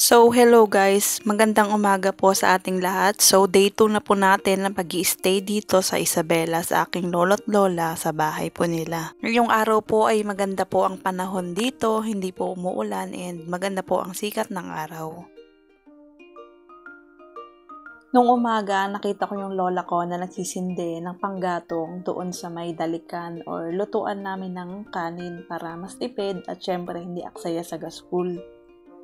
So, hello guys. Magandang umaga po sa ating lahat. So, day 2 na po natin ang pag-i-stay dito sa Isabela sa aking lolo't lola sa bahay po nila. Ngayong araw po ay maganda po ang panahon dito, hindi po umuulan and maganda po ang sikat ng araw. Nung umaga, nakita ko yung lola ko na nagsisindi ng panggatong doon sa may dalikan or lutuan namin ng kanin para mas tipid at syempre hindi aksaya sa gaspool.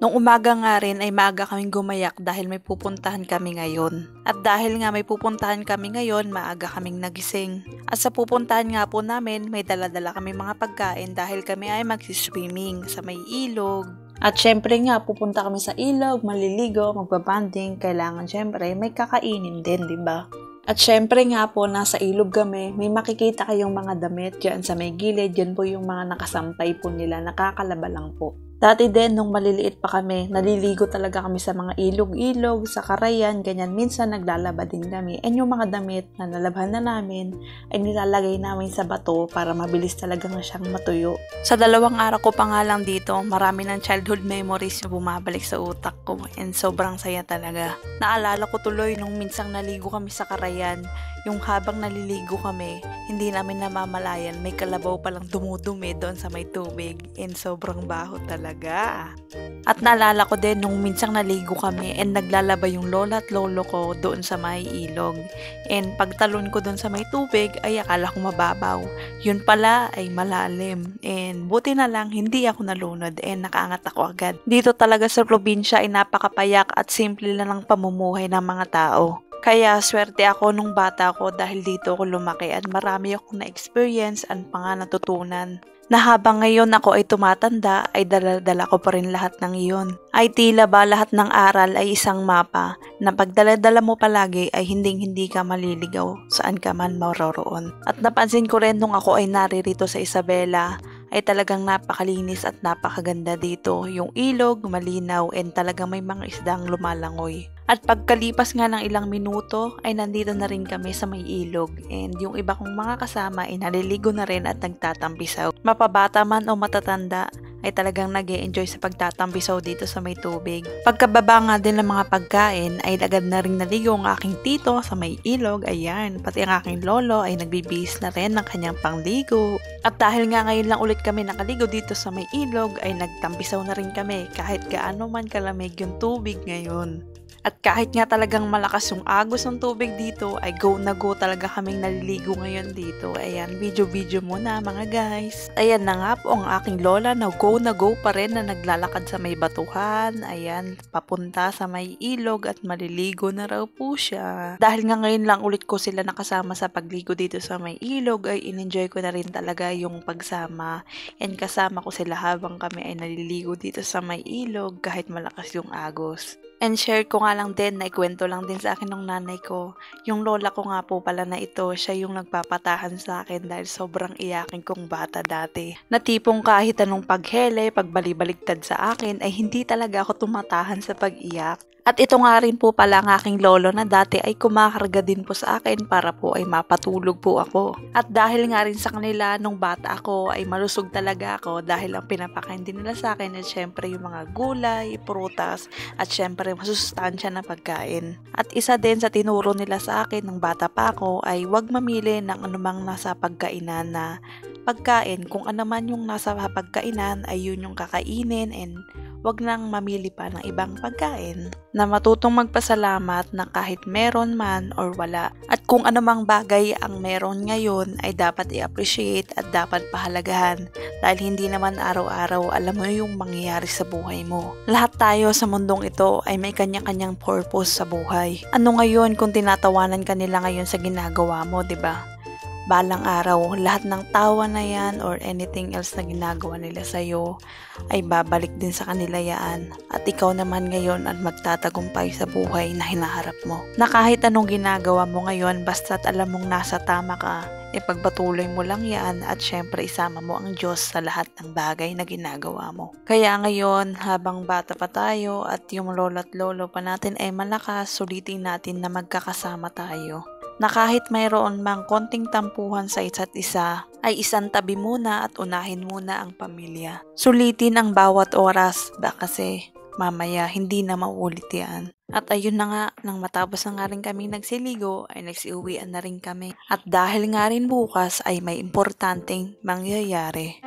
Nung umaga nga rin ay maaga kaming gumayak dahil may pupuntahan kami ngayon. At dahil nga may pupuntahan kami ngayon, maaga kaming nagising. At sa pupuntahan nga po namin, may dala-dala kami mga pagkain dahil kami ay magsiswimming sa may ilog. At syempre nga, pupunta kami sa ilog, maliligo, magbabanding. Kailangan syempre may kakainin din, di ba? At syempre nga po, nasa ilog kami, may makikita kayong mga damit dyan sa may gilid. Dyan po yung mga nakasampay po nila, nakakalaba lang po. Dati din, nung maliliit pa kami, naliligo talaga kami sa mga ilog-ilog, sa karayan, ganyan. Minsan naglalaba din kami. And yung mga damit na nalabhan na namin, ay nilalagay namin sa bato para mabilis talaga nga siyang matuyo. Sa 2 araw ko pa nga lang dito, marami ng childhood memories na bumabalik sa utak ko. And sobrang saya talaga. Naalala ko tuloy nung minsang naligo kami sa karayan, yung habang naliligo kami, hindi namin namamalayan, may kalabaw palang dumudumi doon sa may tubig. And sobrang baho talaga. At naalala ko din nung minsang naligo kami and naglalaba yung lola at lolo ko doon sa may ilog. And pagtalon ko doon sa may tubig ay akala ko mababaw. Yun pala ay malalim. And buti na lang hindi ako nalunod and nakaangat ako agad. Dito talaga sa probinsya ay napakapayak at simple lang ang pamumuhay ng mga tao. Kaya swerte ako nung bata ko dahil dito ako lumaki at marami akong na-experience at mga natutunan. Na habang ngayon ako ay tumatanda, ay dala-dala ko pa rin lahat ng iyon. Ay tila ba lahat ng aral ay isang mapa na pagdala-dala mo palagi ay hinding-hindi ka maliligaw saan ka man maroroon. At napansin ko rin nung ako ay naririto sa Isabela, ay talagang napakalinis at napakaganda dito. Yung ilog, malinaw, and talagang may mga isdang lumalangoy. At pagkalipas nga ng ilang minuto, ay nandito na rin kami sa may ilog. And yung iba kong mga kasama ay naliligo na rin at nagtatampisaw. Mapabata man o matatanda, ay talagang nag-e-enjoy sa pagtatampisaw dito sa may tubig. Pagkababa nga din ng mga pagkain, ay agad na rin naligo ang aking tito sa may ilog. Ayan, pati ang aking lolo ay nagbibihis na rin ng kanyang pangligo. At dahil nga ngayon lang ulit kami nakaligo dito sa may ilog, ay nagtampisaw na rin kami kahit gaano man kalamig yung tubig ngayon. At kahit nga talagang malakas yung agos ng tubig dito, ay go na go talaga kaming naliligo ngayon dito. Ayan, video muna mga guys. Ayan na nga po ang aking lola na go pa rin na naglalakad sa may batuhan. Ayan, papunta sa may ilog at maliligo na raw po siya. Dahil nga ngayon lang ulit ko sila nakasama sa pagligo dito sa may ilog, ay in-enjoy ko na rin talaga yung pagsama. And kasama ko sila habang kami ay naliligo dito sa may ilog kahit malakas yung agos. And share ko nga lang din, naikwento lang din sa akin ng nanay ko. Yung lola ko nga po pala na ito, siya yung nagpapatahan sa akin dahil sobrang iyakin kong bata dati. Na tipong kahit anong paghele, pagbalibaligtad sa akin, ay hindi talaga ako tumatahan sa pag-iyak. At ito nga rin po pala ang aking lolo na dati ay kumakarga din po sa akin para po ay mapatulog po ako. At dahil nga rin sa kanila nung bata ako ay malusog talaga ako dahil ang pinapakain din nila sa akin ay syempre yung mga gulay, prutas at syempre masustansya na pagkain. At isa din sa tinuro nila sa akin nung bata pa ako ay huwag mamili ng anumang nasa pagkainan na pagkain. Kung ano man yung nasa pagkainan ay yun yung kakainin and wag nang mamili pa ng ibang pagkain. Na matutong magpasalamat na kahit meron man or wala. At kung anumang bagay ang meron ngayon ay dapat i-appreciate at dapat pahalagahan. Dahil hindi naman araw-araw alam mo yung mangyayari sa buhay mo. Lahat tayo sa mundong ito ay may kanya-kanyang purpose sa buhay. Ano ngayon kung tinatawanan ka nila ngayon sa ginagawa mo, 'di ba? Balang araw, lahat ng tawa na yan or anything else na ginagawa nila sa'yo ay babalik din sa kanila yan. At ikaw naman ngayon at magtatagumpay sa buhay na hinaharap mo. Na kahit anong ginagawa mo ngayon, basta't alam mong nasa tama ka, ipagpatuloy mo lang yan at syempre isama mo ang Diyos sa lahat ng bagay na ginagawa mo. Kaya ngayon, habang bata pa tayo at yung lolo at lolo pa natin ay malakas, sulitin natin na magkakasama tayo. Na kahit mayroon mang konting tampuhan sa isa't isa, ay isang tabi muna at unahin muna ang pamilya. Sulitin ang bawat oras ba kasi mamaya hindi na maulit yan. At ayun na nga, nang matapos na nga rin kami nagsiligo, ay nagsiuwian na rin kami. At dahil nga rin bukas ay may importanteng mangyayari.